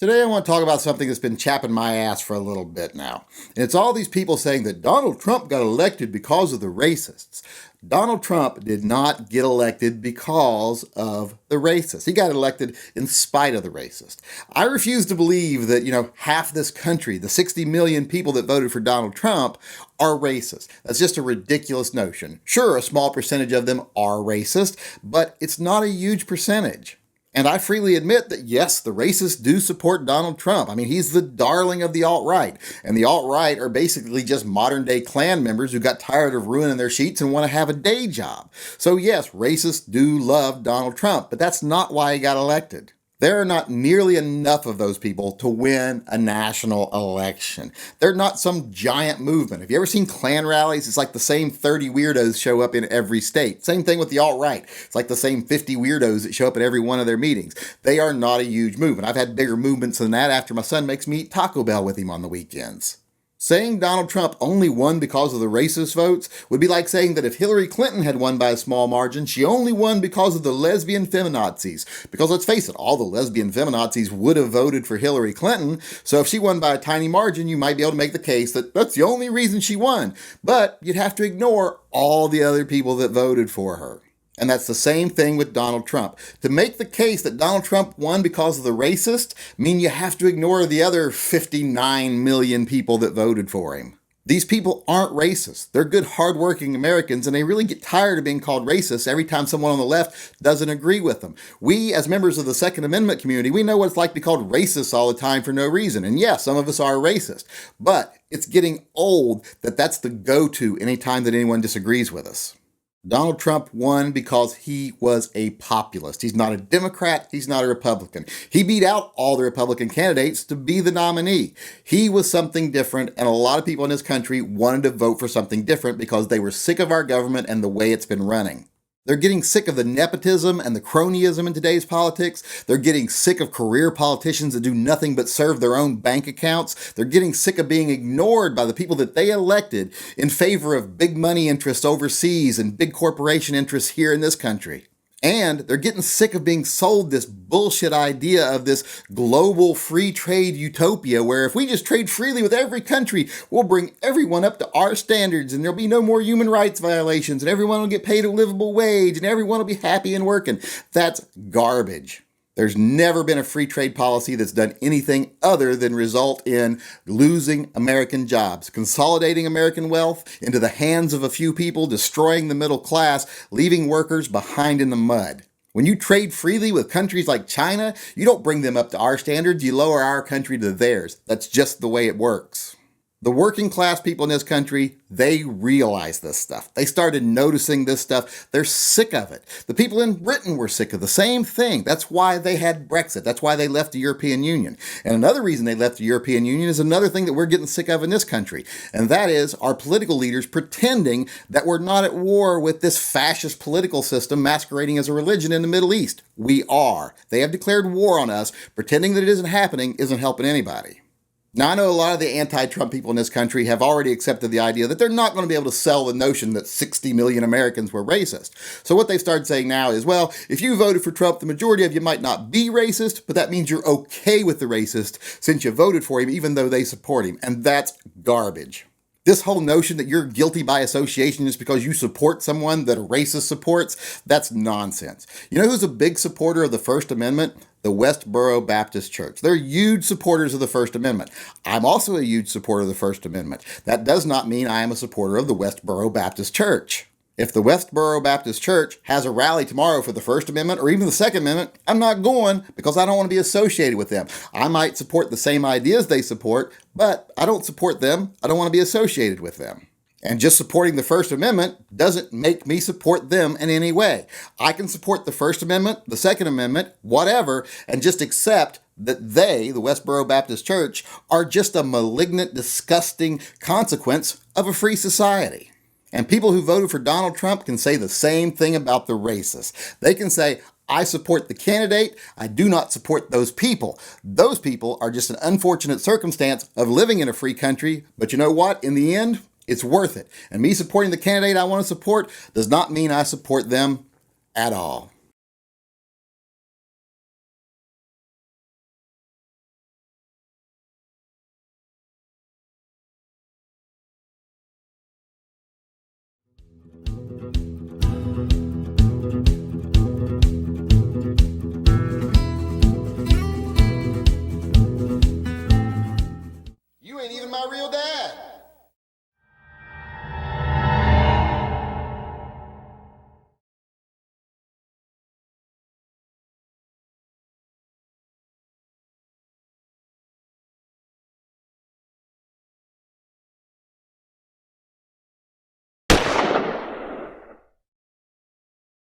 Today I want to talk about something that's been chapping my ass for a little bit now. And it's all these people saying that Donald Trump got elected because of the racists. Donald Trump did not get elected because of the racists. He got elected in spite of the racist. I refuse to believe that, half this country, the 60 million people that voted for Donald Trump, are racist. That's just a ridiculous notion. Sure, a small percentage of them are racist, but it's not a huge percentage. And I freely admit that, yes, the racists do support Donald Trump. I mean, he's the darling of the alt-right. And the alt-right are basically just modern-day Klan members who got tired of ruining their sheets and want to have a day job. So yes, racists do love Donald Trump, but that's not why he got elected. There are not nearly enough of those people to win a national election. They're not some giant movement. Have you ever seen Klan rallies? It's like the same 30 weirdos show up in every state. Same thing with the alt-right. It's like the same 50 weirdos that show up at every one of their meetings. They are not a huge movement. I've had bigger movements than that after my son makes me eat Taco Bell with him on the weekends. Saying Donald Trump only won because of the racist votes would be like saying that if Hillary Clinton had won by a small margin, she only won because of the lesbian feminazis. Because let's face it, all the lesbian feminazis would have voted for Hillary Clinton, so if she won by a tiny margin, you might be able to make the case that that's the only reason she won. But you'd have to ignore all the other people that voted for her. And that's the same thing with Donald Trump. To make the case that Donald Trump won because of the racist, you have to ignore the other 59 million people that voted for him. These people aren't racist. They're good, hardworking Americans, and they really get tired of being called racist every time someone on the left doesn't agree with them. We, as members of the Second Amendment community, we know what it's like to be called racist all the time for no reason. And yes, some of us are racist, but it's getting old that that's the go-to anytime that anyone disagrees with us. Donald Trump won because he was a populist. He's not a Democrat. He's not a Republican. He beat out all the Republican candidates to be the nominee. He was something different, and a lot of people in this country wanted to vote for something different because they were sick of our government and the way it's been running. They're getting sick of the nepotism and the cronyism in today's politics. They're getting sick of career politicians that do nothing but serve their own bank accounts. They're getting sick of being ignored by the people that they elected in favor of big money interests overseas and big corporation interests here in this country. And they're getting sick of being sold this bullshit idea of this global free trade utopia where if we just trade freely with every country, we'll bring everyone up to our standards and there'll be no more human rights violations and everyone will get paid a livable wage and everyone will be happy and working. That's garbage. There's never been a free trade policy that's done anything other than result in losing American jobs, consolidating American wealth into the hands of a few people, destroying the middle class, leaving workers behind in the mud. When you trade freely with countries like China, you don't bring them up to our standards, you lower our country to theirs. That's just the way it works. The working class people in this country, they realize this stuff. They started noticing this stuff. They're sick of it. The people in Britain were sick of the same thing. That's why they had Brexit. That's why they left the European Union. And another reason they left the European Union is another thing that we're getting sick of in this country. And that is our political leaders pretending that we're not at war with this fascist political system masquerading as a religion in the Middle East. We are. They have declared war on us. Pretending that it isn't happening isn't helping anybody. Now, I know a lot of the anti-Trump people in this country have already accepted the idea that they're not going to be able to sell the notion that 60 million Americans were racist. So what they've started saying now is, well, if you voted for Trump, the majority of you might not be racist, but that means you're okay with the racist since you voted for him, even though they support him. And that's garbage. This whole notion that you're guilty by association just because you support someone that a racist supports, that's nonsense. You know who's a big supporter of the First Amendment? The Westboro Baptist Church. They're huge supporters of the First Amendment. I'm also a huge supporter of the First Amendment. That does not mean I am a supporter of the Westboro Baptist Church. If the Westboro Baptist Church has a rally tomorrow for the First Amendment or even the Second Amendment, I'm not going because I don't want to be associated with them. I might support the same ideas they support, but I don't support them. I don't want to be associated with them. And just supporting the First Amendment doesn't make me support them in any way. I can support the First Amendment, the Second Amendment, whatever, and just accept that they, the Westboro Baptist Church, are just a malignant, disgusting consequence of a free society. And people who voted for Donald Trump can say the same thing about the racists. They can say, I support the candidate. I do not support those people. Those people are just an unfortunate circumstance of living in a free country. But you know what? In the end, it's worth it. And me supporting the candidate I want to support does not mean I support them at all.